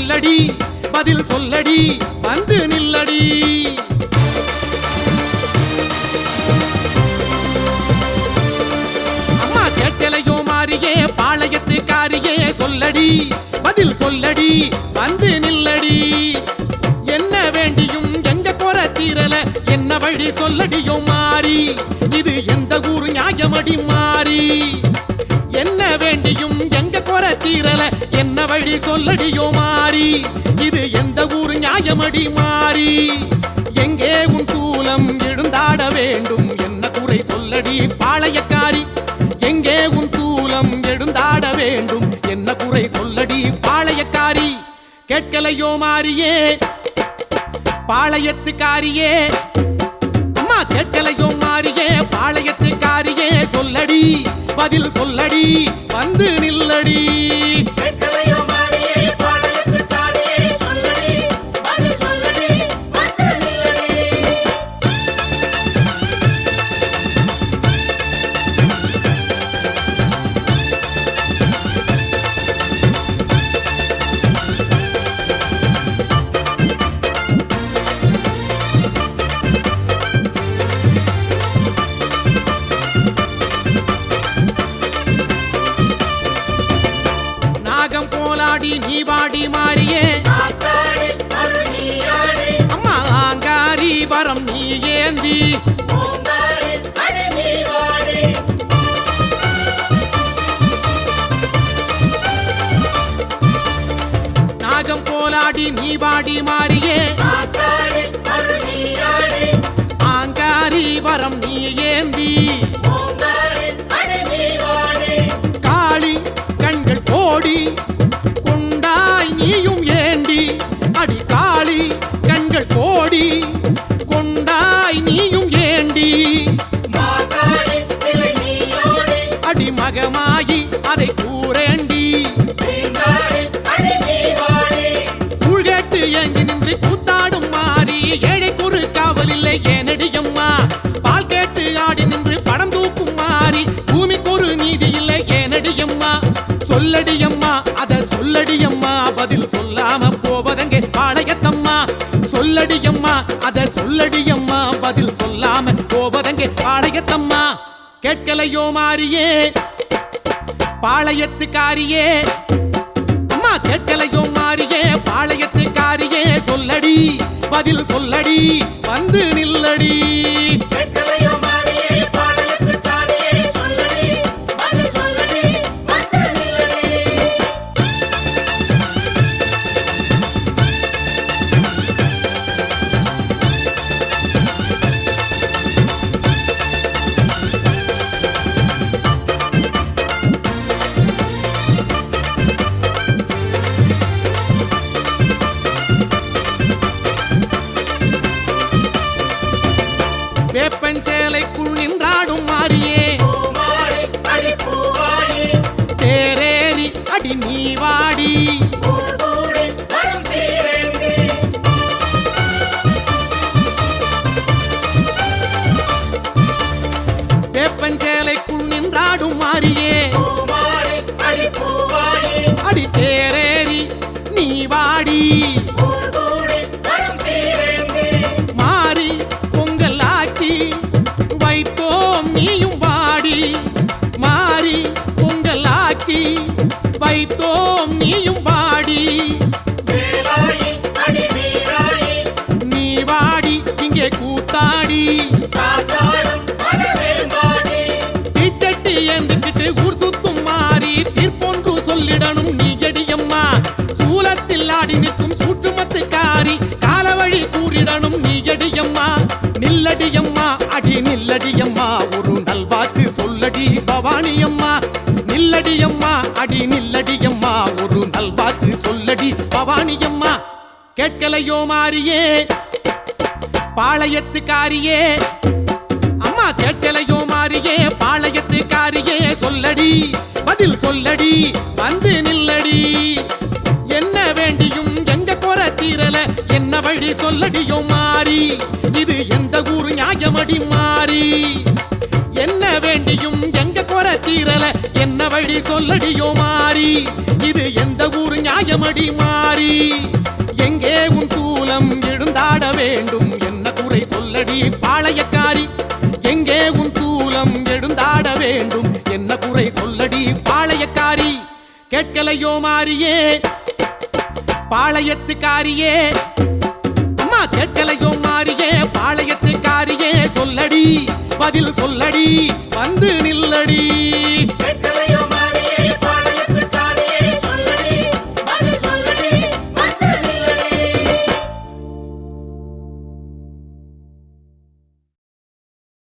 சொல்லடி பதில் சொல்லடி வந்து நில்லடி அம்மா கேட்கலையோ மாறியே பாளையத்துக்காரியே சொல்லடி பதில் சொல்லடி வந்து நில்லடி என்ன வேண்டியும் எங்க குறை தீரல என்ன வழி சொல்லடியோ மாறி இது எந்த ஊரு நியாயமடி மாறி என்ன வேண்டியும் எங்க குறை தீரல என்ன வழி சொல்லடியோ மாறி இது எந்த ஊரு நியாயமடி மாறி எங்கே உன் சூலம் எழுந்தாட வேண்டும் என்ன குறை சொல்லடி பாளையக்காரி எங்கே உன் சூலம் எழுந்தாட வேண்டும் என்ன குறை சொல்லடி பாளையக்காரி கேட்கலையோ மாறியே பாளையத்துக்காரியே அம்மா கேட்கலையோ மாறியே பாளையத்துக்காரியே சொல்லடி பதில் சொல்லடி வந்து நில்லடி நீ வாடி மாறியே அம்மா ஆங்காரி வரம் நீ ஏந்தி நாகம் போலாடி நீ வாடி மாறியே ஆங்காரி வரம் நீ ஏந்தி காளி கண்கள் கோடி நீயும் ஏண்டி அடி காளி கண்கள் கோடி கொண்டாய் நீயும் ஏண்டி அடி மகமாயி அதை கூறேண்டி கூழ்கேட்டு ஏங்கி நின்று கூத்தாடும் மாறி ஏழை குறு காவல் இல்லை ஏனடியம்மா பால் கேட்டு ஆடி நின்று படம் தூக்கும் மாறி பூமிக்கு ஒரு நீதி இல்லை ஏனடியம்மா சொல்லடியம்மா அத சொல்லடியம்மா பதில் சொல்லாம போவதங்கே பாளையத்தம்மா சொல்லடியம்மா அத சொல்லடியம்மா பதில் சொல்லாம போவதங்கே பாளையத்தம்மா கேட்கலையோ மாறியே பாளையத்துக்காரியே அம்மா கேட்கலையோ மாறியே பாளையத்துக்காரியே சொல்லடி பதில் சொல்லடி வந்து நில்லடி வேப்பஞ்சேலைக்குள் நின்றாடும் மாறியே தேரேறி அடி நீ வாடி வேப்பஞ்சேலைக்குள் நின்றாடும் மாறியே அடி தேரேறி நீ வாடி மாறி வைத்தோம் நீயும் வாடி மாறி பொங்கலாக்கி வைத்தோம் நீயும் வாடி நீ வாடி இங்கே கூத்தாடி தீச்சட்டி ஏந்துக்கிட்டு ஊர் சுத்தும் மாறி தீர்ப்பொன்று சொல்லிடணும் நீ எடியம்மா சூலத்தில் ஆடி நிற்கும் சூற்றுமத்துக்காரி காலவழி கூறிடணும் நீ எடியம்மா நில்லடியம்மா அடி நில்லடியம்மா ஒரு நல்வாக்கு சொல்லடி பவானியம்மா நில்லடியம்மா அடி நில்லடியம்மா ஒரு நல்வாக்கு சொல்லடி பவானியம்மா கேட்கலையோ மாறியே பாளையத்துக்காரியே அம்மா கேட்கலையோ மாறியே பாளையத்துக்காரியே சொல்லடி பதில் சொல்லடி வந்து நில்லடி என்ன வேண்டியும் எங்க குறை தீரல என்ன வழி சொல்லடியோ மாறி இது எந்த ஊரு நியாயமடி மாறி என்ன வேண்டியும் எங்க குறை தீரல என்ன வழி சொல்லடியோ மாறி இது எந்த ஊரு நியாயம் மாயமடி மாறி எங்கே உன் சூலம் எழுந்தாட வேண்டும் என்ன குறை சொல்லடி பாளையக்காரி எங்கே உன் சூலம் எழுந்தாட வேண்டும் என்ன குறை சொல்லடி பாளையக்காரி கேட்கலையோ மாறியே பாளையத்துக்காரியே அம்மா கேட்கலையோ மாறியே பாளையத்துக்காரியே சொல்லடி பதில் சொல்லடி வந்து நில்லடி